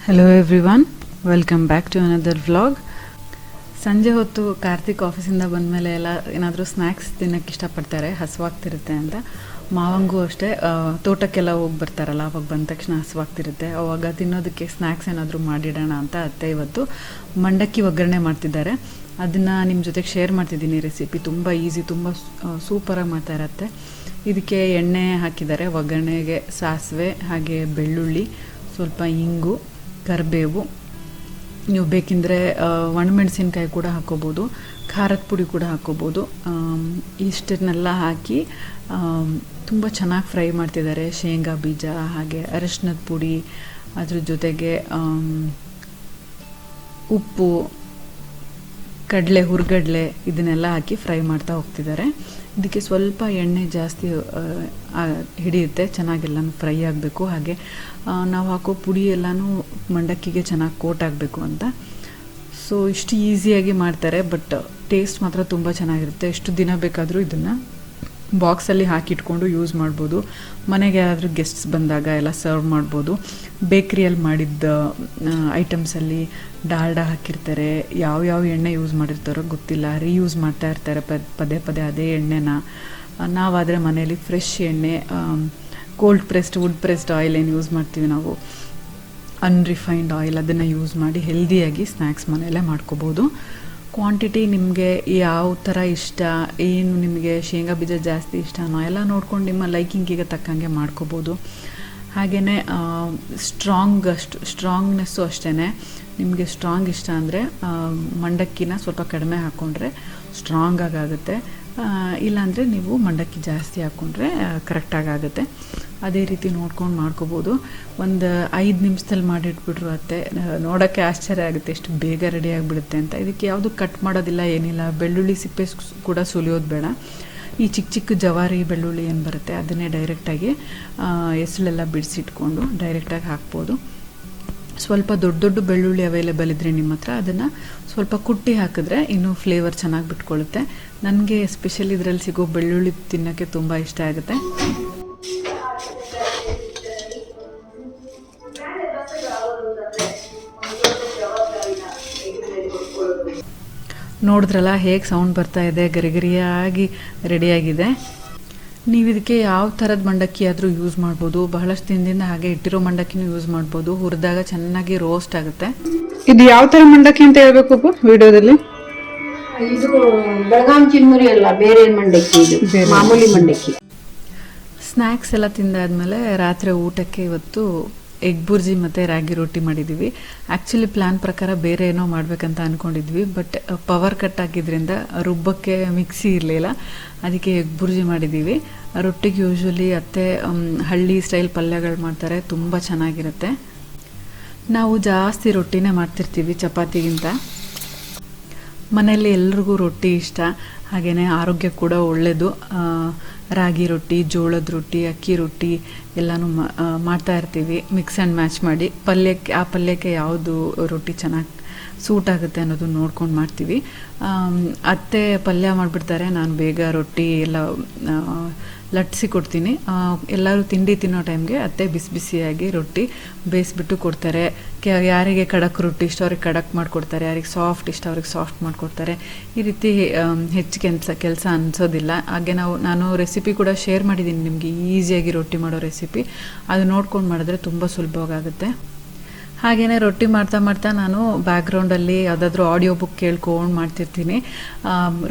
Hello everyone, welcome back to another vlog. ಸಂಜೆ ಹೊತ್ತು ಕಾರ್ತಿಕ್ ಆಫೀಸಿಂದ ಬಂದಮೇಲೆ ಎಲ್ಲ ಏನಾದರೂ ಸ್ನ್ಯಾಕ್ಸ್ ತಿನ್ನೋಕ್ಕೆ ಇಷ್ಟಪಡ್ತಾರೆ, ಹಸುವಾಗ್ತಿರುತ್ತೆ ಅಂತ. ಮಾವಂಗೂ ಅಷ್ಟೇ, ತೋಟಕ್ಕೆಲ್ಲ ಹೋಗಿ ಬರ್ತಾರಲ್ಲ, ಅವಾಗ ಬಂದ ತಕ್ಷಣ ಹಸುವಾಗ್ತಿರುತ್ತೆ. ಅವಾಗ ತಿನ್ನೋದಕ್ಕೆ ಸ್ನ್ಯಾಕ್ಸ್ ಏನಾದರೂ ಮಾಡಿಡೋಣ ಅಂತ ಅತ್ತೆ ಇವತ್ತು ಮಂಡಕ್ಕಿ ಒಗ್ಗರಣೆ ಮಾಡ್ತಿದ್ದಾರೆ. ಅದನ್ನು ನಿಮ್ಮ ಜೊತೆಗೆ ಶೇರ್ ಮಾಡ್ತಿದ್ದೀನಿ. ರೆಸಿಪಿ ತುಂಬ ಈಸಿ, ತುಂಬ ಸೂಪರಾಗಿ ಮಾಡ್ತಾ ಇರತ್ತೆ. ಇದಕ್ಕೆ ಎಣ್ಣೆ ಹಾಕಿದ್ದಾರೆ, ಒಗ್ಗರಣೆಗೆ ಸಾಸಿವೆ ಹಾಗೆ ಬೆಳ್ಳುಳ್ಳಿ, ಸ್ವಲ್ಪ ಇಂಗು, ಕರಿಬೇವು, ನೀವು ಬೇಕಿದ್ದರೆ ಒಣಮೆಣಸಿನ್ಕಾಯಿ ಕೂಡ ಹಾಕ್ಕೋಬೋದು, ಖಾರದ ಪುಡಿ ಕೂಡ ಹಾಕ್ಕೋಬೋದು. ಇಷ್ಟನ್ನೆಲ್ಲ ಹಾಕಿ ತುಂಬ ಚೆನ್ನಾಗಿ ಫ್ರೈ ಮಾಡ್ತಿದ್ದಾರೆ. ಶೇಂಗಾ ಬೀಜ ಹಾಗೆ ಅರಿಶಿನದ ಪುಡಿ, ಅದ್ರ ಜೊತೆಗೆ ಉಪ್ಪು, ಕಡಲೆ, ಹುರ್ಗಡ್ಲೆ ಇದನ್ನೆಲ್ಲ ಹಾಕಿ ಫ್ರೈ ಮಾಡ್ತಾ ಹೋಗ್ತಿದ್ದಾರೆ. ಇದಕ್ಕೆ ಸ್ವಲ್ಪ ಎಣ್ಣೆ ಜಾಸ್ತಿ ಹಿಡಿಯುತ್ತೆ, ಚೆನ್ನಾಗೆಲ್ಲನೂ ಫ್ರೈ ಆಗಬೇಕು. ಹಾಗೆ ನಾವು ಹಾಕೋ ಪುಡಿ ಎಲ್ಲನೂ ಮಂಡಕ್ಕಿಗೆ ಚೆನ್ನಾಗಿ ಕೋಟ್ ಆಗಬೇಕು ಅಂತ. ಸೊ ಇಷ್ಟು ಈಸಿಯಾಗಿ ಮಾಡ್ತಾರೆ, ಬಟ್ ಟೇಸ್ಟ್ ಮಾತ್ರ ತುಂಬ ಚೆನ್ನಾಗಿರುತ್ತೆ. ಎಷ್ಟು ದಿನ ಬೇಕಾದರೂ ಇದನ್ನು ಬಾಕ್ಸಲ್ಲಿ ಹಾಕಿಟ್ಕೊಂಡು ಯೂಸ್ ಮಾಡ್ಬೋದು. ಮನೆಗೆ ಯಾರಾದರೂ ಗೆಸ್ಟ್ಸ್ ಬಂದಾಗ ಎಲ್ಲ ಸರ್ವ್ ಮಾಡ್ಬೋದು. ಬೇಕ್ರಿಯಲ್ಲಿ ಮಾಡಿದ್ದ ಐಟಮ್ಸಲ್ಲಿ ಡಾಲ್ಡಾ ಹಾಕಿರ್ತಾರೆ, ಯಾವ್ಯಾವ ಎಣ್ಣೆ ಯೂಸ್ ಮಾಡಿರ್ತಾರೋ ಗೊತ್ತಿಲ್ಲ, ರೀಯೂಸ್ ಮಾಡ್ತಾ ಇರ್ತಾರೆ ಪದೇ ಪದೇ ಅದೇ ಎಣ್ಣೆನ. ನಾವಾದರೆ ಮನೇಲಿ ಫ್ರೆಶ್ ಎಣ್ಣೆ, cold pressed, wood pressed oil ಏನು ಯೂಸ್ ಮಾಡ್ತೀವಿ ನಾವು, ಅನ್ರಿಫೈನ್ಡ್ ಆಯಿಲ್, ಅದನ್ನು ಯೂಸ್ ಮಾಡಿ ಹೆಲ್ದಿಯಾಗಿ ಸ್ನ್ಯಾಕ್ಸ್ ಮನೆಯಲ್ಲೇ ಮಾಡ್ಕೋಬೋದು. ಕ್ವಾಂಟಿಟಿ ನಿಮಗೆ ಯಾವ ಥರ ಇಷ್ಟ, ಏನು ನಿಮಗೆ ಶೇಂಗಾ ಬೀಜ ಜಾಸ್ತಿ ಇಷ್ಟನೋ ಎಲ್ಲ ನೋಡ್ಕೊಂಡು ನಿಮ್ಮ ಲೈಕಿಂಗಿಗೆ ತಕ್ಕಂಗೆ ಮಾಡ್ಕೋಬೋದು. ಹಾಗೆಯೇ ಸ್ಟ್ರಾಂಗ್ನೆಸ್ಸು ಅಷ್ಟೇ. ನಿಮಗೆ ಸ್ಟ್ರಾಂಗ್ ಇಷ್ಟ ಅಂದರೆ ಮಂಡಕ್ಕಿನ ಸ್ವಲ್ಪ ಕಡಿಮೆ ಹಾಕ್ಕೊಂಡ್ರೆ ಸ್ಟ್ರಾಂಗ್ ಆಗುತ್ತೆ. ಇಲ್ಲಾಂದರೆ ನೀವು ಮಂಡಕ್ಕಿ ಜಾಸ್ತಿ ಹಾಕ್ಕೊಂಡ್ರೆ ಕರೆಕ್ಟಾಗುತ್ತೆ. ಅದೇ ರೀತಿ ನೋಡ್ಕೊಂಡು ಮಾಡ್ಕೋಬೋದು. ಒಂದು 5 ನಿಮಿಷದಲ್ಲಿ ಮಾಡಿಟ್ಬಿಟ್ರು ಅತ್ತೆ. ನೋಡೋಕ್ಕೆ ಆಶ್ಚರ್ಯ ಆಗುತ್ತೆ ಎಷ್ಟು ಬೇಗ ರೆಡಿ ಆಗಿಬಿಡುತ್ತೆ ಅಂತ. ಇದಕ್ಕೆ ಯಾವುದು ಕಟ್ ಮಾಡೋದಿಲ್ಲ, ಏನಿಲ್ಲ. ಬೆಳ್ಳುಳ್ಳಿ ಸಿಪ್ಪೆ ಕೂಡ ಸುಲಿಯೋದು ಬೇಡ. ಈ ಚಿಕ್ಕ ಚಿಕ್ಕ ಜವಾರಿ ಬೆಳ್ಳುಳ್ಳಿ ಏನು ಬರುತ್ತೆ ಅದನ್ನೇ ಡೈರೆಕ್ಟಾಗಿ ಎಸಳೆಲ್ಲ ಬಿಡಿಸಿಟ್ಕೊಂಡು ಡೈರೆಕ್ಟಾಗಿ ಹಾಕ್ಬೋದು. ಸ್ವಲ್ಪ ದೊಡ್ಡ ದೊಡ್ಡ ಬೆಳ್ಳುಳ್ಳಿ ಅವೈಲೇಬಲ್ ಇದ್ದರೆ ನಿಮ್ಮ ಹತ್ರ ಅದನ್ನು ಸ್ವಲ್ಪ ಕುಟ್ಟಿ ಹಾಕಿದ್ರೆ ಇನ್ನೂ ಫ್ಲೇವರ್ ಚೆನ್ನಾಗಿ ಬಿಟ್ಕೊಳ್ಳುತ್ತೆ. ನನಗೆ ಎಸ್ಪೆಷಲಿ ಇದರಲ್ಲಿ ಸಿಗೋ ಬೆಳ್ಳುಳ್ಳಿ ತಿನ್ನೋಕ್ಕೆ ತುಂಬ ಇಷ್ಟ ಆಗುತ್ತೆ. ನೋಡಿದ್ರಲ್ಲ ಹೇಗೆ ಸೌಂಡ್ ಬರ್ತಾ ಇದೆ, ಗರಿಗರಿಯಾಗಿ ರೆಡಿಯಾಗಿದೆ. ನೀವು ಇದಕ್ಕೆ ಯಾವ ಥರದ ಮಂಡಕ್ಕಿ ಆದರೂ ಯೂಸ್ ಮಾಡ್ಬೋದು. ಬಹಳಷ್ಟು ದಿನದಿಂದ ಹಾಗೆ ಇಟ್ಟಿರೋ ಮಂಡಕ್ಕಿನೂ ಯೂಸ್ ಮಾಡ್ಬೋದು. ಹುರಿದಾಗ ಚೆನ್ನಾಗಿ ರೋಸ್ಟ್ ಆಗುತ್ತೆ. ಇದು ಯಾವ ಥರ ಮಂಡಕ್ಕಿ ಅಂತ ಹೇಳ್ಬೇಕು ವಿಡಿಯೋದಲ್ಲಿ? ಇದು ಬೆಳಗಾಂ ಚಿನ್ಮುರಿ ಅಲ್ಲ, ಬೇರೆ ಮಂಡಕ್ಕಿ, ಇದು ಮಾಮೂಲಿ ಮಂಡಕ್ಕಿ. ಸ್ನ್ಯಾಕ್ಸ್ ಎಲ್ಲ ತಿಂದಾದ್ಮೇಲೆ ರಾತ್ರಿ ಊಟಕ್ಕೆ ಇವತ್ತು ಎಗ್ ಬುರ್ಜಿ ಮತ್ತು ರಾಗಿ ರೊಟ್ಟಿ ಮಾಡಿದ್ದೀವಿ. ಆ್ಯಕ್ಚುಲಿ ಪ್ಲ್ಯಾನ್ ಪ್ರಕಾರ ಬೇರೆ ಏನೋ ಮಾಡಬೇಕಂತ ಅಂದ್ಕೊಂಡಿದ್ವಿ, ಬಟ್ ಪವರ್ ಕಟ್ ಆಗಿದ್ದರಿಂದ ರುಬ್ಬಕ್ಕೆ ಮಿಕ್ಸಿ ಇರಲಿಲ್ಲ. ಅದಕ್ಕೆ ಎಗ್ ಬುರ್ಜಿ ಮಾಡಿದ್ದೀವಿ. ರೊಟ್ಟಿಗೆ ಯೂಶ್ವಲಿ ಅತ್ತೆ ಹಳ್ಳಿ ಸ್ಟೈಲ್ ಪಲ್ಯಗಳು ಮಾಡ್ತಾರೆ, ತುಂಬ ಚೆನ್ನಾಗಿರುತ್ತೆ. ನಾವು ಜಾಸ್ತಿ ರೊಟ್ಟಿನೇ ಮಾಡ್ತಿರ್ತೀವಿ ಚಪಾತಿಗಿಂತ. ಮನೆಯಲ್ಲಿ ಎಲ್ರಿಗೂ ರೊಟ್ಟಿ ಇಷ್ಟ, ಹಾಗೆಯೇ ಆರೋಗ್ಯ ಕೂಡ ಒಳ್ಳೆಯದು. ರಾಗಿ ರೊಟ್ಟಿ, ಜೋಳದ ರೊಟ್ಟಿ, ಅಕ್ಕಿ ರೊಟ್ಟಿ ಎಲ್ಲನೂ ಮಾಡ್ತಾ ಇರ್ತೀವಿ, ಮಿಕ್ಸ್ ಆ್ಯಂಡ್ ಮ್ಯಾಚ್ ಮಾಡಿ. ಆ ಪಲ್ಯಕ್ಕೆ ಯಾವುದು ರೊಟ್ಟಿ ಚೆನ್ನಾಗಿ ಸೂಟ್ ಆಗುತ್ತೆ ಅನ್ನೋದು ನೋಡ್ಕೊಂಡು ಮಾಡ್ತೀವಿ. ಅತ್ತೆ ಪಲ್ಯ ಮಾಡಿಬಿಡ್ತಾರೆ, ನಾನು ಬೇಗ ರೊಟ್ಟಿ ಎಲ್ಲ ಲಟ್ಟಿಸಿ ಕೊಡ್ತೀನಿ. ಎಲ್ಲರೂ ತಿಂಡಿ ತಿನ್ನೋ ಟೈಮ್ಗೆ ಅತ್ತೆ ಬಿಸಿ ಬಿಸಿಯಾಗಿ ರೊಟ್ಟಿ ಬೇಯಿಸ್ಬಿಟ್ಟು ಕೊಡ್ತಾರೆ. ಯಾರಿಗೆ ಖಡಕ್ ರೊಟ್ಟಿ ಇಷ್ಟ ಅವ್ರಿಗೆ ಖಡಕ್ ಮಾಡಿಕೊಡ್ತಾರೆ, ಯಾರಿಗೆ ಸಾಫ್ಟ್ ಇಷ್ಟ ಅವ್ರಿಗೆ ಸಾಫ್ಟ್ ಮಾಡಿಕೊಡ್ತಾರೆ. ಈ ರೀತಿ ಹೆಚ್ಚು ಕೆಲಸ ಅನಿಸೋದಿಲ್ಲ. ಹಾಗೆ ನಾನು ರೆಸಿಪಿ ಕೂಡ ಶೇರ್ ಮಾಡಿದ್ದೀನಿ ನಿಮಗೆ, ಈಸಿಯಾಗಿ ರೊಟ್ಟಿ ಮಾಡೋ ರೆಸಿಪಿ. ಅದು ನೋಡ್ಕೊಂಡು ಮಾಡಿದ್ರೆ ತುಂಬ ಸುಲಭವಾಗುತ್ತೆ. ಹಾಗೆಯೇ ರೊಟ್ಟಿ ಮಾಡ್ತಾ ನಾನು ಬ್ಯಾಕ್ಗ್ರೌಂಡಲ್ಲಿ ಯಾವುದಾದ್ರೂ ಆಡಿಯೋ ಬುಕ್ ಕೇಳ್ಕೊಂಡು ಮಾಡ್ತಿರ್ತೀನಿ.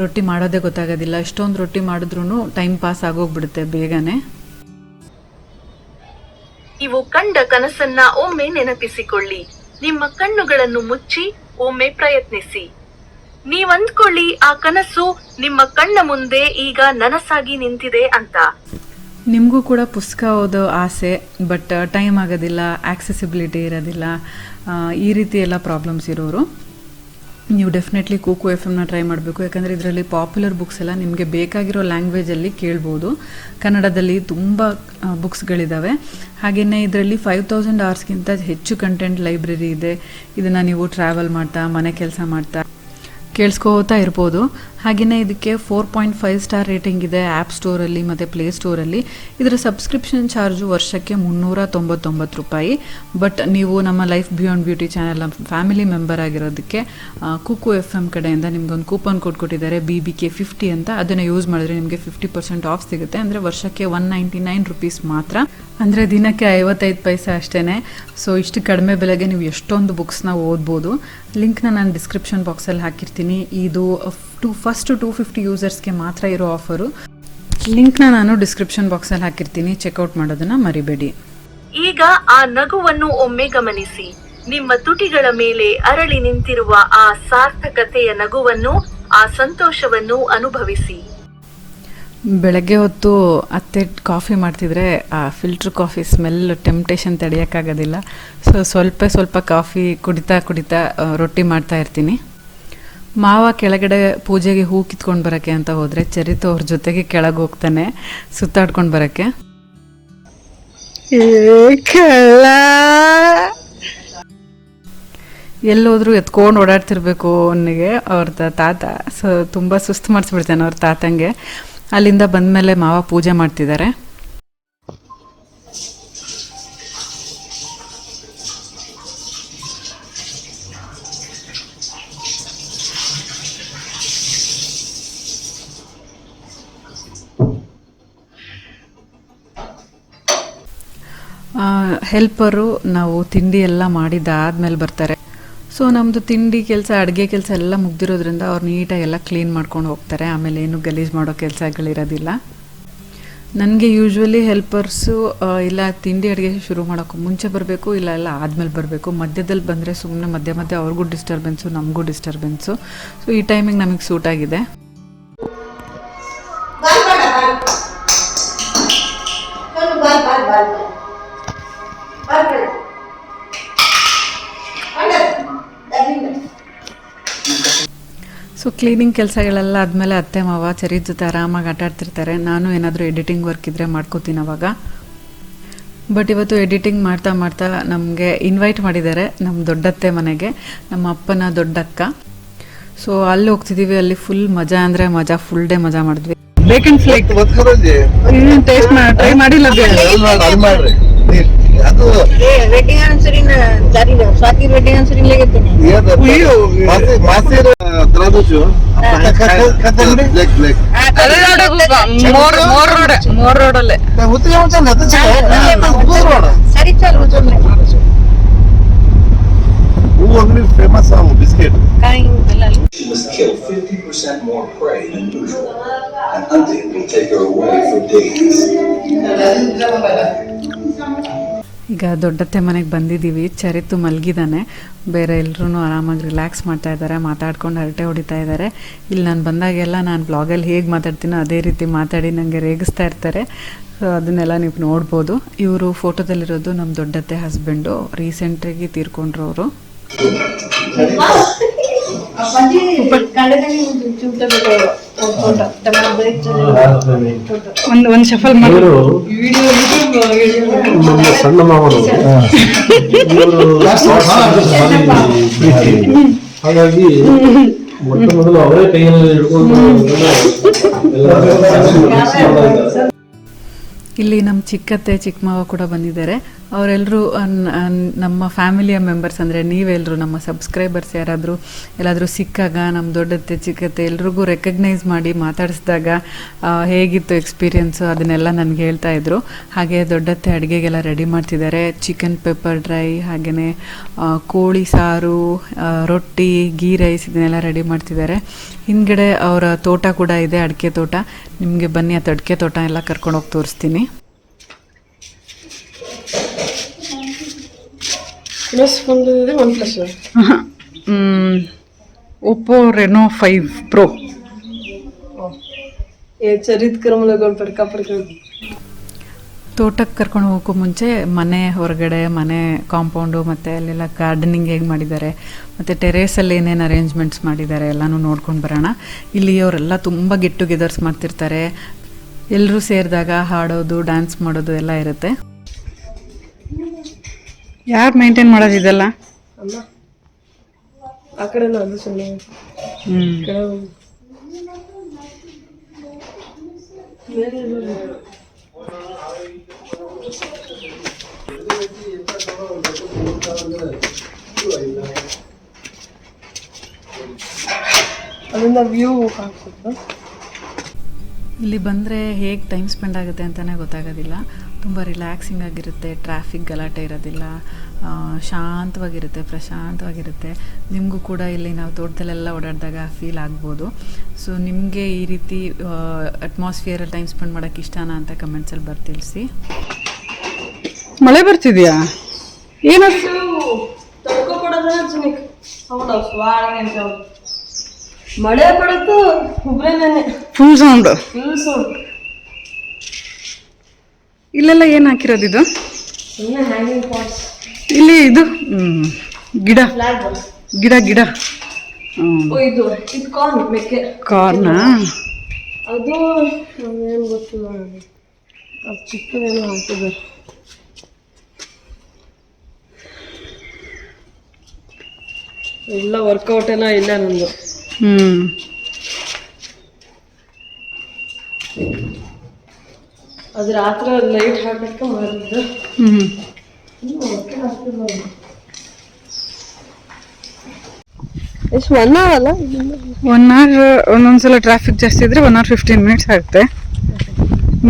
ರೊಟ್ಟಿ ಮಾಡೋದೇ ಗೊತ್ತಾಗೋದಿಲ್ಲ. ಎಷ್ಟೊಂದು ರೊಟ್ಟಿ ಮಾಡಿದ್ರೂ ಟೈಮ್ ಪಾಸ್ ಆಗೋಗ್ಬಿಡುತ್ತೆ ಬೇಗನೆ. ನೀವು ಕಂಡ ಕನಸನ್ನ ಒಮ್ಮೆ ನೆನಪಿಸಿಕೊಳ್ಳಿ. ನಿಮ್ಮ ಕಣ್ಣುಗಳನ್ನು ಮುಚ್ಚಿ ಒಮ್ಮೆ ಪ್ರಯತ್ನಿಸಿ. ನೀವಂದ್ಕೊಳ್ಳಿ ಆ ಕನಸು ನಿಮ್ಮ ಕಣ್ಣ ಮುಂದೆ ಈಗ ನನಸಾಗಿ ನಿಂತಿದೆ ಅಂತ. ನಿಮಗೂ ಕೂಡ ಪುಸ್ತಕ ಓದೋ ಆಸೆ, ಬಟ್ ಟೈಮ್ ಆಗೋದಿಲ್ಲ, ಆಕ್ಸೆಸಿಬಿಲಿಟಿ ಇರೋದಿಲ್ಲ, ಈ ರೀತಿ ಎಲ್ಲ ಪ್ರಾಬ್ಲಮ್ಸ್ ಇರೋರು ನೀವು ಡೆಫಿನೆಟ್ಲಿ ಕೂಕು FM ಟ್ರೈ ಮಾಡಬೇಕು. ಯಾಕಂದರೆ ಇದರಲ್ಲಿ ಪಾಪ್ಯುಲರ್ ಬುಕ್ಸ್ ಎಲ್ಲ ನಿಮಗೆ ಬೇಕಾಗಿರೋ ಲ್ಯಾಂಗ್ವೇಜಲ್ಲಿ ಕೇಳ್ಬೋದು. ಕನ್ನಡದಲ್ಲಿ ತುಂಬ ಬುಕ್ಸ್ಗಳಿದ್ದಾವೆ. ಹಾಗೆಯೇ ಇದರಲ್ಲಿ 5000 ಅವರ್ಸ್ಗಿಂತ ಹೆಚ್ಚು ಕಂಟೆಂಟ್ ಲೈಬ್ರರಿ ಇದೆ. ಇದನ್ನು ನೀವು ಟ್ರಾವೆಲ್ ಮಾಡ್ತಾ, ಮನೆ ಕೆಲಸ ಮಾಡ್ತಾ ಕೇಳಿಸ್ಕೋತಾ ಇರ್ಬೋದು. ಹಾಗೆಯೇ ಇದಕ್ಕೆ 4.5 ಸ್ಟಾರ್ ರೇಟಿಂಗ್ ಇದೆ ಆ್ಯಪ್ ಸ್ಟೋರಲ್ಲಿ ಮತ್ತು ಪ್ಲೇಸ್ಟೋರಲ್ಲಿ. ಇದರ ಸಬ್ಸ್ಕ್ರಿಪ್ಷನ್ ಚಾರ್ಜು ವರ್ಷಕ್ಕೆ 399 ರೂಪಾಯಿ. ಬಟ್ ನೀವು ನಮ್ಮ Life Beyond Beauty channel family member ಆಗಿರೋದಕ್ಕೆ ಕುಕು FM ಕಡೆಯಿಂದ ನಿಮ್ಗೊಂದು ಕೂಪನ್ ಕೋಡ್ ಕೊಟ್ಟಿದ್ದಾರೆ BBK 50 ಅಂತ. ಅದನ್ನು ಯೂಸ್ ಮಾಡಿದ್ರೆ ನಿಮಗೆ 50% ಆಫ್ ಸಿಗುತ್ತೆ. ಅಂದರೆ ವರ್ಷಕ್ಕೆ 199 ರುಪೀಸ್ ಮಾತ್ರ, ಅಂದರೆ ದಿನಕ್ಕೆ 55 ಪೈಸೆ ಅಷ್ಟೇ. ಸೊ ಇಷ್ಟು ಕಡಿಮೆ ಬೆಲೆಗೆ ನೀವು ಎಷ್ಟೊಂದು ಬುಕ್ಸ್ನ ಓದ್ಬೋದು. ಲಿಂಕ್ನ ನಾನು ಡಿಸ್ಕ್ರಿಪ್ಷನ್ ಬಾಕ್ಸಲ್ಲಿ ಹಾಕಿರ್ತೀನಿ. ಇದು ಫಸ್ಟ್ 250 ಯೂಸರ್ಸ್ಗೆ ಮಾತ್ರ ಇರೋ ಆಫರು. ಲಿಂಕ್ನ ನಾನು ಡಿಸ್ಕ್ರಿಪ್ಷನ್ ಬಾಕ್ಸಲ್ಲಿ ಹಾಕಿರ್ತೀನಿ, ಚೆಕ್ಔಟ್ ಮಾಡೋದನ್ನು ಮರಿಬೇಡಿ. ಈಗ ಆ ನಗುವನ್ನು ಒಮ್ಮೆ ಗಮನಿಸಿ. ನಿಮ್ಮ ತುಟಿಗಳ ಮೇಲೆ ಅರಳಿ ನಿಂತಿರುವ ಆ ಸಾರ್ಥಕತೆಯ ನಗುವನ್ನು, ಆ ಸಂತೋಷವನ್ನು ಅನುಭವಿಸಿ. ಬೆಳಗ್ಗೆ ಹೊತ್ತು ಅತ್ತೆ ಕಾಫಿ ಮಾಡ್ತಿದ್ರೆ ಆ ಫಿಲ್ಟ್ರ್ ಕಾಫಿ ಸ್ಮೆಲ್ ಟೆಂಪ್ಟೇಷನ್ ತಡೆಯೋಕ್ಕಾಗೋದಿಲ್ಲ. ಸೊ ಸ್ವಲ್ಪ ಕಾಫಿ ಕುಡಿತಾ ರೊಟ್ಟಿ ಮಾಡ್ತಾ ಇರ್ತೀನಿ. ಮಾವ ಕೆಳಗಡೆ ಪೂಜೆಗೆ ಹೂ ಕಿತ್ಕೊಂಡು ಬರೋಕ್ಕೆ ಅಂತ ಹೋದರೆ ಚರಿತು ಅವ್ರ ಜೊತೆಗೆ ಕೆಳಗೆ ಹೋಗ್ತಾನೆ ಸುತ್ತಾಡ್ಕೊಂಡು ಬರೋಕ್ಕೆ. ಎಲ್ಲೋದ್ರೂ ಎತ್ಕೊಂಡು ಓಡಾಡ್ತಿರ್ಬೇಕು ಅವನಿಗೆ ಅವ್ರ ತಾತ. ಸೊ ತುಂಬ ಸುಸ್ತು ಮಾಡಿಸ್ಬಿಡ್ತಾನೆ ಅವ್ರ ತಾತಂಗೆ. ಅಲ್ಲಿಂದ ಬಂದಮೇಲೆ ಮಾವ ಪೂಜೆ ಮಾಡ್ತಿದ್ದಾರೆ. ಹೆಲ್ಪರು ನಾವು ತಿಂಡಿ ಎಲ್ಲ ಮಾಡಿದ್ದಾದ್ಮೇಲೆ ಬರ್ತಾರೆ. ಸೊ ನಮ್ಮದು ತಿಂಡಿ ಕೆಲಸ, ಅಡುಗೆ ಕೆಲಸ ಎಲ್ಲ ಮುಗ್ದಿರೋದ್ರಿಂದ ಅವ್ರು ನೀಟಾಗಿ ಎಲ್ಲ ಕ್ಲೀನ್ ಮಾಡ್ಕೊಂಡು ಹೋಗ್ತಾರೆ. ಆಮೇಲೆ ಏನು ಗಲೀಜು ಮಾಡೋ ಕೆಲಸಗಳಿರೋದಿಲ್ಲ. ನನಗೆ ಯೂಶ್ವಲಿ ಹೆಲ್ಪರ್ಸು ಇಲ್ಲ ತಿಂಡಿ ಅಡುಗೆ ಶುರು ಮಾಡೋಕ್ಕೂ ಮುಂಚೆ ಬರಬೇಕು, ಇಲ್ಲ ಆದಮೇಲೆ ಬರಬೇಕು. ಮಧ್ಯದಲ್ಲಿ ಬಂದರೆ ಸುಮ್ಮನೆ ಮಧ್ಯೆ ಅವ್ರಿಗೂ ಡಿಸ್ಟರ್ಬೆನ್ಸು, ನಮಗೂ ಡಿಸ್ಟರ್ಬೆನ್ಸು. ಸೊ ಈ ಟೈಮಿಗೆ ನಮಗೆ ಸೂಟ್ ಆಗಿದೆ. ಸೊ ಕ್ಲೀನಿಂಗ್ ಕೆಲಸಗಳೆಲ್ಲ ಆದಮೇಲೆ ಅತ್ತೆ ಮಾವ ಚರಿತ್ ಜೊತೆ ಆರಾಮಾಗಿ ಆಟ ಆಡ್ತಿರ್ತಾರೆ. ನಾನು ಏನಾದರೂ ಎಡಿಟಿಂಗ್ ವರ್ಕ್ ಇದ್ದರೆ ಮಾಡ್ಕೋತೀನಿ ಅವಾಗ. ಬಟ್ ಇವತ್ತು ಎಡಿಟಿಂಗ್ ಮಾಡ್ತಾ ನಮಗೆ ಇನ್ವೈಟ್ ಮಾಡಿದ್ದಾರೆ ನಮ್ಮ ದೊಡ್ಡತ್ತೆ ಮನೆಗೆ, ನಮ್ಮ ಅಪ್ಪನ ದೊಡ್ಡಕ್ಕ. ಸೊ ಅಲ್ಲಿ ಹೋಗ್ತಿದ್ದೀವಿ. ಅಲ್ಲಿ ಫುಲ್ ಮಜಾ ಅಂದರೆ ಮಜಾ, ಫುಲ್ ಡೇ ಮಜಾ ಮಾಡಿದ್ವಿ. ಬೇಕನ್ ಫ್ಲೇಕ್ ಟೇಸ್ಟ್ ಟ್ರೈ ಮಾಡಿಲ್ಲ. ಅದು ವೆಡ್ಡಿಂಗ್ ಆನಿವರ್ಸರಿನ ಜಾರಿ ಸ್ವಾತಿ ವೆಡ್ಡಿಂಗ್ ಆನಿವರ್ಸರಿ लेगेते ಮಾಸಿರ traduce ಬ್ಲಾಕ್ ಮೋರ್ ರೋಡ್ ಅಲ್ಲೇ होते जाऊन चल आता ಸರಿ ಚಾಲು ಜೊಮ್ಲೆ वो अंगड़ी फेमस है वो बिस्किट ಕಾಯಿ ಬೆಲ್ಲಲ್ಲಿ. She must kill 50% more prey than usual, and hunting will take her away for days. ಈಗ ದೊಡ್ಡತ್ತೆ ಮನೆಗೆ ಬಂದಿದ್ದೀವಿ. ಚರಿತು ಮಲಗಿದ್ದಾನೆ, ಬೇರೆ ಎಲ್ಲರೂ ಆರಾಮಾಗಿ ರಿಲ್ಯಾಕ್ಸ್ ಮಾಡ್ತಾ ಇದ್ದಾರೆ, ಮಾತಾಡ್ಕೊಂಡು ಹರಟೆ ಹೊಡಿತಾ ಇದ್ದಾರೆ. ಇಲ್ಲಿ ನಾನು ಬಂದಾಗೆಲ್ಲ ನಾನು ಬ್ಲಾಗಲ್ಲಿ ಹೇಗೆ ಮಾತಾಡ್ತೀನೋ ಅದೇ ರೀತಿ ಮಾತಾಡಿ ನನಗೆ ರೇಗಿಸ್ತಾ ಇರ್ತಾರೆ. ಸೊ ಅದನ್ನೆಲ್ಲ ನೀವು ನೋಡ್ಬೋದು. ಇವರು ಫೋಟೋದಲ್ಲಿರೋದು ನಮ್ಮ ದೊಡ್ಡತ್ತೆ ಹಸ್ಬೆಂಡು, ರೀಸೆಂಟಾಗಿ ತೀರ್ಕೊಂಡ್ರು ಅವರು. ಒಂದು ಶಫಲ್ ಮಾಡಿ ನಮ್ಮ ಸಣ್ಣ ಮಾವನು ಹಾಗಾಗಿ ಮೊಟ್ಟ ಮೊದಲು ಅವರೇ ಕೈಯಲ್ಲಿ ಹಿಡ್ಕೊಂಡು ಇಲ್ಲಿ ನಮ್ಮ ಚಿಕ್ಕತ್ತೆ ಚಿಕ್ಕ ಮಾವ ಕೂಡ ಬಂದಿದ್ದಾರೆ. ಅವರೆಲ್ಲರೂ ನಮ್ಮ ಫ್ಯಾಮಿಲಿಯ ಮೆಂಬರ್ಸ್, ಅಂದರೆ ನೀವೆಲ್ಲರೂ ನಮ್ಮ ಸಬ್ಸ್ಕ್ರೈಬರ್ಸ್ ಯಾರಾದರೂ ಎಲ್ಲಾದರೂ ಸಿಕ್ಕಾಗ ನಮ್ಮ ದೊಡ್ಡತ್ತೆ ಚಿಕ್ಕತ್ತೆ ಎಲ್ರಿಗೂ ರೆಕಗ್ನೈಸ್ ಮಾಡಿ ಮಾತಾಡಿಸಿದಾಗ ಹೇಗಿತ್ತು ಎಕ್ಸ್ಪೀರಿಯೆನ್ಸು ಅದನ್ನೆಲ್ಲ ನನಗೆ ಹೇಳ್ತಾಯಿದ್ರು. ಹಾಗೆ ದೊಡ್ಡತ್ತೆ ಅಡುಗೆಗೆಲ್ಲ ರೆಡಿ ಮಾಡ್ತಿದ್ದಾರೆ. ಚಿಕನ್ ಪೆಪ್ಪರ್ ಡ್ರೈ, ಹಾಗೆಯೇ ಕೋಳಿ ಸಾರು, ರೊಟ್ಟಿ, ಗೀ ರೈಸ್ ಇದನ್ನೆಲ್ಲ ರೆಡಿ ಮಾಡ್ತಿದ್ದಾರೆ. ಹಿಂದ್ಗಡೆ ಅವರ ತೋಟ ಕೂಡ ಇದೆ, ಅಡಿಕೆ ತೋಟ. ನಿಮಗೆ ಬನ್ನಿ ಆ ಅಡಿಕೆ ತೋಟ ಎಲ್ಲ ಕರ್ಕೊಂಡೋಗಿ ತೋರಿಸ್ತೀನಿ. Oppo Reno 5 Pro. ತೋಟಕ್ಕೆ ಕರ್ಕೊಂಡು ಹೋಗೋಕ್ಕೂ ಮುಂಚೆ ಮನೆ ಹೊರಗಡೆ, ಮನೆ ಕಾಂಪೌಂಡು ಮತ್ತು ಅಲ್ಲೆಲ್ಲ ಗಾರ್ಡನಿಂಗ್ ಹೇಗೆ ಮಾಡಿದ್ದಾರೆ ಮತ್ತು ಟೆರೇಸಲ್ಲಿ ಏನೇನು ಅರೇಂಜ್ಮೆಂಟ್ಸ್ ಮಾಡಿದ್ದಾರೆ ಎಲ್ಲನೂ ನೋಡ್ಕೊಂಡು ಬರೋಣ. ಇಲ್ಲಿ ಅವರೆಲ್ಲ ತುಂಬ ಗೆಟ್ ಟುಗೆದರ್ಸ್ ಮಾಡ್ತಿರ್ತಾರೆ. ಎಲ್ಲರೂ ಸೇರಿದಾಗ ಹಾಡೋದು, ಡ್ಯಾನ್ಸ್ ಮಾಡೋದು ಎಲ್ಲ ಇರುತ್ತೆ. ಯಾರು ಮೇಂಟೈನ್ ಮಾಡೋದಿದೆಲ್ಲ? ಆ ಕಡೆ ಅದು ಸುಮ್ಮನೆ ಅದರಿಂದ ವ್ಯೂ ಕಾಣಿಸುತ್ತೆ. ಇಲ್ಲಿ ಬಂದರೆ ಹೇಗೆ ಟೈಮ್ ಸ್ಪೆಂಡ್ ಆಗುತ್ತೆ ಅಂತಲೇ ಗೊತ್ತಾಗೋದಿಲ್ಲ. ತುಂಬ ರಿಲ್ಯಾಕ್ಸಿಂಗ್ ಆಗಿರುತ್ತೆ, ಟ್ರಾಫಿಕ್ ಗಲಾಟೆ ಇರೋದಿಲ್ಲ, ಶಾಂತವಾಗಿರುತ್ತೆ, ಪ್ರಶಾಂತವಾಗಿರುತ್ತೆ. ನಿಮಗೂ ಕೂಡ ಇಲ್ಲಿ ನಾವು ತೋಟದಲ್ಲೆಲ್ಲ ಓಡಾಡಿದಾಗ ಫೀಲ್ ಆಗ್ಬೋದು. ಸೊ ನಿಮಗೆ ಈ ರೀತಿ ಅಟ್ಮಾಸ್ಫಿಯರಲ್ಲಿ ಟೈಮ್ ಸ್ಪೆಂಡ್ ಮಾಡೋಕ್ಕೆ ಇಷ್ಟನಾ ಅಂತ ಕಮೆಂಟ್ಸಲ್ಲಿ ತಿಳಿಸಿ. ಮಳೆ ಬರ್ತಿದ್ಯಾ? ಏನದು? ಮಳೆ ಬರುತ್ತೋ ಉಬ್ರೇನೆ ಫುಲ್ ಸೌಂಡ್. Full sound. ಇಲ್ಲೆಲ್ಲ ಏನು ಹಾಕಿರೋದು ಇದು? ಸುಮ್ಮನೆ ಹ್ಯಾಂಗಿಂಗ್ ಪಾಟ್ಸ್. ಇಲ್ಲಿ ಇದು ಗಿಡ ಫ್ಲಾಗ್. ಗಿಡ ಗಿಡ ಇದು ಇದು ಕಾರ್ನ್ ಮೆಕ್ಕೆ. ಕಾರ್ನಾ? ಅದು ಏನು ಗೊತ್ತಿಲ್ಲ ನನಗೆ. ಅದು ಚಿಕ್ಕದೇನೋ ಹಾಕಿದ್ದಾರೆ. ಎಲ್ಲ ವರ್ಕೌಟ್ ಎಲ್ಲ ಇಲ್ಲ ನಂದು. ಅದು ರಾತ್ರಿ ಲೈಟ್ ಹಾಕಕ್ಕೆ ಮಾಡಿದ್ದು. ಎಷ್ಟು 1 hour ಅಲ್ಲ? 1 hour. ಒಂದೊಂದ್ಸಲ ಟ್ರಾಫಿಕ್ ಜಾಸ್ತಿ ಇದ್ರೆ 1 hour 15 minutes ಆಗುತ್ತೆ.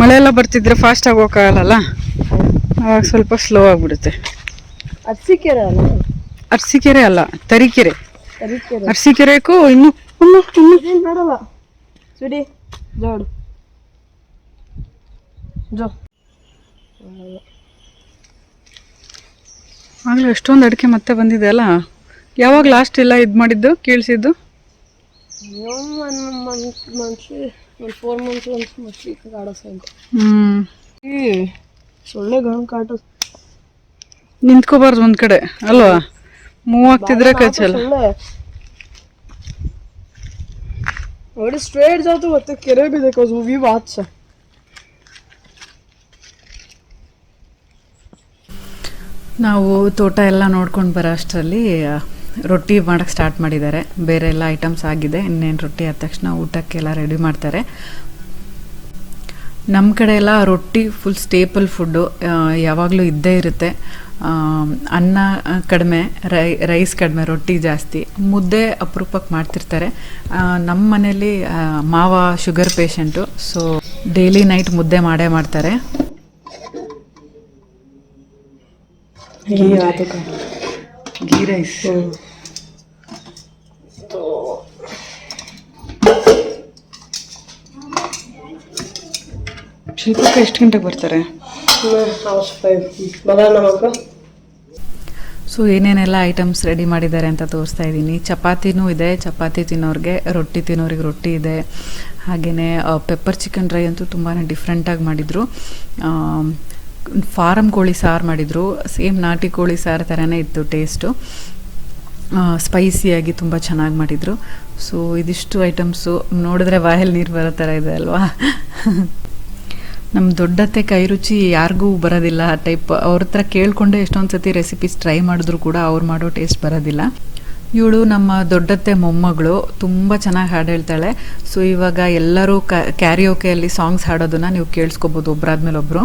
ಮಳೆ ಎಲ್ಲ ಬರ್ತಿದ್ರೆ ಫಾಸ್ಟ್ ಆಗಿ ಹೋಗಕ್ಕಾಗಲ್ಲ, ಅವಾಗ ಸ್ವಲ್ಪ ಸ್ಲೋ ಆಗಿಬಿಡುತ್ತೆ. ಅರಸೀಕೆರೆ ಅಲ್ಲ? ಅರಸೀಕೆರೆ ಅಲ್ಲ, ತರೀಕೆರೆ. ತರೀಕೆರೆ. ಅರಸೀಕೆರೆಗೂ ಇನ್ನು ನೋಡಲ್ಲ ಸುಡಿ ಜೋಡು ಜೋ. ಆಗಲೂ ಎಷ್ಟೊಂದು ಅಡಿಕೆ ಮತ್ತೆ ಬಂದಿದೆ ಅಲ್ಲ. ಯಾವಾಗ ಲಾಸ್ಟ್ ಎಲ್ಲ ಇದು ಮಾಡಿದ್ದು ಕೀಳ್ಸಿದ್ದು? 1 month 4 months ಮಸ್ತಿ ಕಾಡೋದು. ಸೊಳ್ಳೆ ಗಣ್ ಕಾಟ. ನಿಂತ್ಕೋಬಾರ್ದು ಒಂದ್ ಕಡೆ ಅಲ್ವಾ? ಮೂವ್ ಆಗ್ತಿದ್ರೆ ಕಚ್ಚಲ್ಲ. ನೋಡಿ ಸ್ಟ್ರೇಟ್ ಜಾತು ಮತ್ತೆ ಕೆರೆ भी देखो व्यू अच्छा. ನಾವು ತೋಟ ಎಲ್ಲ ನೋಡ್ಕೊಂಡು ಬರೋ ಅಷ್ಟರಲ್ಲಿ ರೊಟ್ಟಿ ಮಾಡೋಕ್ಕೆ ಸ್ಟಾರ್ಟ್ ಮಾಡಿದ್ದಾರೆ. ಬೇರೆ ಎಲ್ಲ ಐಟಮ್ಸ್ ಆಗಿದೆ, ಇನ್ನೇನು ರೊಟ್ಟಿ ಆದ ತಕ್ಷಣ ಊಟಕ್ಕೆಲ್ಲ ರೆಡಿ ಮಾಡ್ತಾರೆ. ನಮ್ಮ ಕಡೆ ಎಲ್ಲ ರೊಟ್ಟಿ ಫುಲ್ ಸ್ಟೇಪಲ್ ಫುಡ್ಡು, ಯಾವಾಗಲೂ ಇದ್ದೇ ಇರುತ್ತೆ. ಅನ್ನ ಕಡಿಮೆ, ರೈಸ್ ಕಡಿಮೆ, ರೊಟ್ಟಿ ಜಾಸ್ತಿ. ಮುದ್ದೆ ಅಪರೂಪಕ್ಕೆ ಮಾಡ್ತಿರ್ತಾರೆ. ನಮ್ಮ ಮನೇಲಿ ಮಾವ sugar patient, so daily night ಮುದ್ದೆ ಮಾಡೇ ಮಾಡ್ತಾರೆ. ಗೀ ರೈಸ್. ಶಿಲ್ಪಕ್ಕೆ ಎಷ್ಟು ಗಂಟೆಗೆ ಬರ್ತಾರೆ? ಸೊ ಏನೇನೆಲ್ಲ ಐಟಮ್ಸ್ ರೆಡಿ ಮಾಡಿದ್ದಾರೆ ಅಂತ ತೋರಿಸ್ತಾ ಇದ್ದೀನಿ. ಚಪಾತಿನೂ ಇದೆ, ಚಪಾತಿ ತಿನ್ನೋರಿಗೆ, ರೊಟ್ಟಿ ತಿನ್ನೋರಿಗೆ ರೊಟ್ಟಿ ಇದೆ. ಹಾಗೆಯೇ ಪೆಪ್ಪರ್ ಚಿಕನ್ ಡ್ರೈ ಅಂತೂ ತುಂಬಾ ಡಿಫ್ರೆಂಟಾಗಿ ಮಾಡಿದರು. ಫಾರಮ್ ಕೋಳಿ ಸಾರು ಮಾಡಿದರು, ಸೇಮ್ ನಾಟಿ ಕೋಳಿ ಸಾರು ಥರನೇ ಇತ್ತು ಟೇಸ್ಟು. ಸ್ಪೈಸಿಯಾಗಿ ತುಂಬ ಚೆನ್ನಾಗಿ ಮಾಡಿದರು. ಸೊ ಇದಿಷ್ಟು ಐಟಮ್ಸು ನೋಡಿದ್ರೆ ಬಾಯಲ್ಲಿ ನೀರು ಬರೋ ಥರ ಇದೆ ಅಲ್ವಾ? ನಮ್ಮ ದೊಡ್ಡತ್ತೆ ಕೈ ರುಚಿ ಯಾರಿಗೂ ಬರೋದಿಲ್ಲ ಆ ಟೈಪ್. ಅವ್ರ ಹತ್ರ ಕೇಳಿಕೊಂಡೆ ಎಷ್ಟೊಂದು ಸತಿ ರೆಸಿಪೀಸ್ ಟ್ರೈ ಮಾಡಿದ್ರು ಕೂಡ ಅವ್ರು ಮಾಡೋ ಟೇಸ್ಟ್ ಬರೋದಿಲ್ಲ. ಇವಳು ನಮ್ಮ ದೊಡ್ಡತ್ತೆ ಮೊಮ್ಮಗಳು, ತುಂಬ ಚೆನ್ನಾಗಿ ಹಾಡು ಹೇಳ್ತಾಳೆ. ಸೊ ಇವಾಗ ಎಲ್ಲರೂ ಕ್ಯಾರಿಯೋಕೆಯಲ್ಲಿ ಸಾಂಗ್ಸ್ ಹಾಡೋದನ್ನು ನೀವು ಕೇಳಿಸ್ಕೋಬೋದು ಒಬ್ಬರಾದ್ಮೇಲೆ ಒಬ್ಬರು.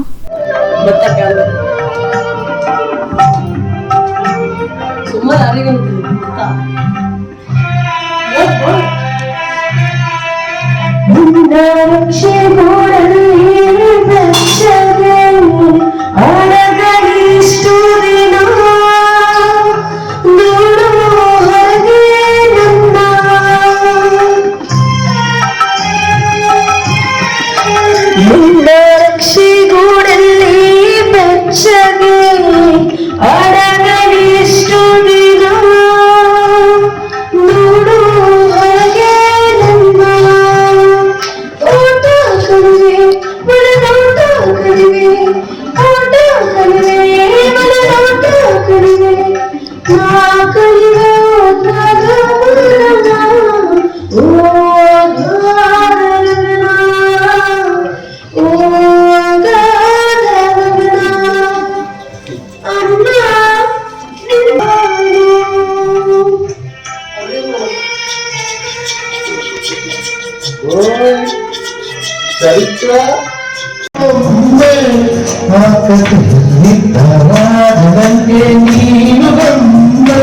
ನೀನು ಬಂದೆ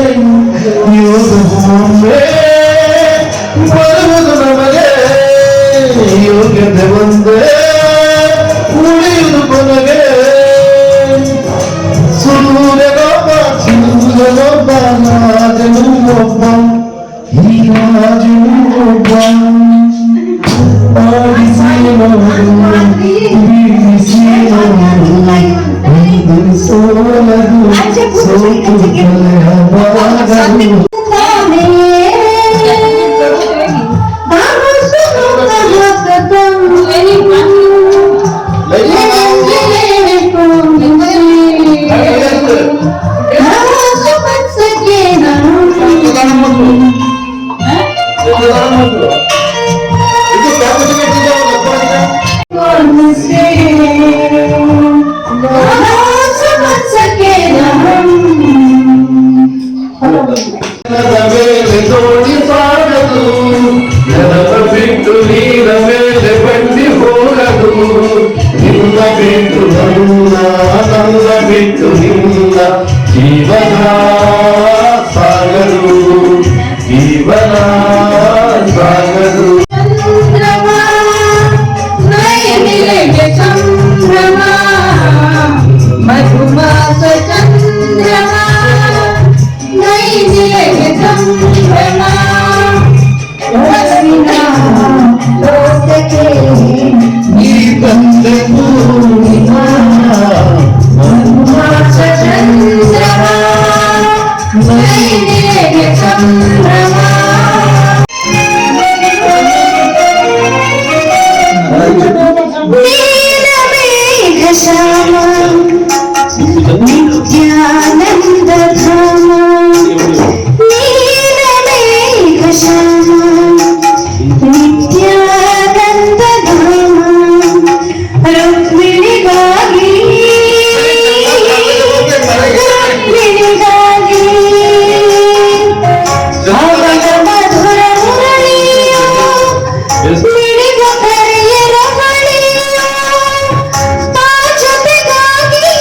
ಬರುವುದು ನಮಗೆ ಯೋಗ್ಯತೆ ಬಂದೆ ಉಳಿಯುವುದು ಕೊನೆಗೆ ಸೂರ್ಯನೊಬ್ಬ ರಾಜನು ಒಬ್ಬ ಈ ರಾಜನು ಒಬ್ಬ ಆಡಿಸಿ ನೋಡು ಬೀಳಿಸಿ ನೋಡು ಇದು ಸೋಲದು ಸೋತು ಬಲವಾಗದು ಮೇಲೆ ತೋಡಿ ಸಾಗದು ನೆನಪ ಬಿಟ್ಟು ನೀರ ಮೇಲೆ ಬಂಡಿ ಹೋಗದು ನಿನ್ನ ಬಿಟ್ಟು ನನ್ನ ಬಿಟ್ಟು ನಿನ್ನ ಜೀವನ ಸಾಗದು ಜೀವನ ಸಾಗದು ಮಧುಮಾಸ ಚಂದ್ರಮ ನೈನಿಲೆಗೆ ಸಂಭ್ರಮ ಲೋಕಕ್ಕೆ ಈ ತಂದೆ ಪೂರ್ಣಿಮಾ ಮಧುಮಾಸ ಚಂದ್ರಮ ನೈನಿಲೆಗೆ ಸಂಭ್ರಮ ನೀಲಮೇಘ ಶ್ಯಾಮ ನಿತ್ಯಾನಂದ ಧಾಮ ನೀಲಮೇಘ ಶ್ಯಾಮ ನಿತ್ಯಾನಂದ ಧಾಮ ರುಕ್ಮಿಣಿಗಾಗಿ ರುಕ್ಮಿಣಿಗಾಗಿ ಅವನ ಮಧುರ ಮುರಳಿಯೋ ಮಿಡಿದ ಕರೆಯ ರಮಣಿಯೋ ಆ ಜೊತೆಗಾಗಿ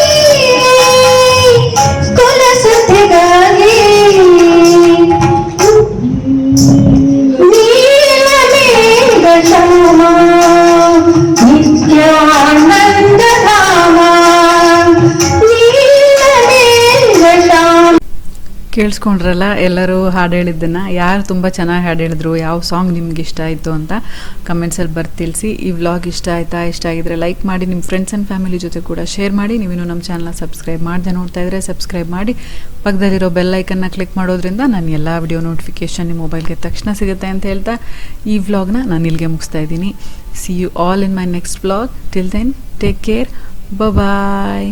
ಕುಲಸತೆಗಾಗಿ ನೀಲಮೇಘ ಶ್ಯಾಮ ನಿತ್ಯಾನಂದ ಧಾಮ ನೀಲಮೇಘ ಶ್ಯಾಮ. ಕೇಳಿಸ್ಕೊಂಡ್ರಲ್ಲ ಎಲ್ಲರೂ ಹಾಡು ಹೇಳಿದ್ದನ್ನು. ಯಾರು ತುಂಬ ಚೆನ್ನಾಗಿ ಹಾಡು ಹೇಳಿದ್ರು, ಯಾವ ಸಾಂಗ್ ನಿಮ್ಗೆ ಇಷ್ಟ ಆಯಿತು ಅಂತ ಕಮೆಂಟ್ಸಲ್ಲಿ ತಿಳಿಸಿ. ಈ ವ್ಲಾಗ್ ಇಷ್ಟ ಆಯಿತಾ? ಇಷ್ಟ ಆಗಿದ್ರೆ ಲೈಕ್ ಮಾಡಿ, ನಿಮ್ಮ ಫ್ರೆಂಡ್ಸ್ ಆ್ಯಂಡ್ ಫ್ಯಾಮಿಲಿ ಜೊತೆ ಕೂಡ ಶೇರ್ ಮಾಡಿ. ನೀವಿನ್ನೂ ನಮ್ಮ ಚಾನಲ್ನ ಸಬ್ಸ್ಕ್ರೈಬ್ ಮಾಡದೆ ನೋಡ್ತಾ ಇದ್ದರೆ ಸಬ್ಸ್ಕ್ರೈಬ್ ಮಾಡಿ, ಪಕ್ಕದಲ್ಲಿರೋ ಬೆಲ್ ಐಕನ್ನ ಕ್ಲಿಕ್ ಮಾಡೋದ್ರಿಂದ ನಾನು ಎಲ್ಲ ವಿಡಿಯೋ ನೋಟಿಫಿಕೇಷನ್ ನಿಮ್ಮ ಮೊಬೈಲ್ಗೆ ತಕ್ಷಣ ಸಿಗುತ್ತೆ ಅಂತ ಹೇಳ್ತಾ ಈ ವ್ಲಾಗ್ನ ನಾನು ಇಲ್ಲಿಗೆ ಮುಗಿಸ್ತಾ ಇದ್ದೀನಿ. See you all in my next vlog. Till then take care, bye.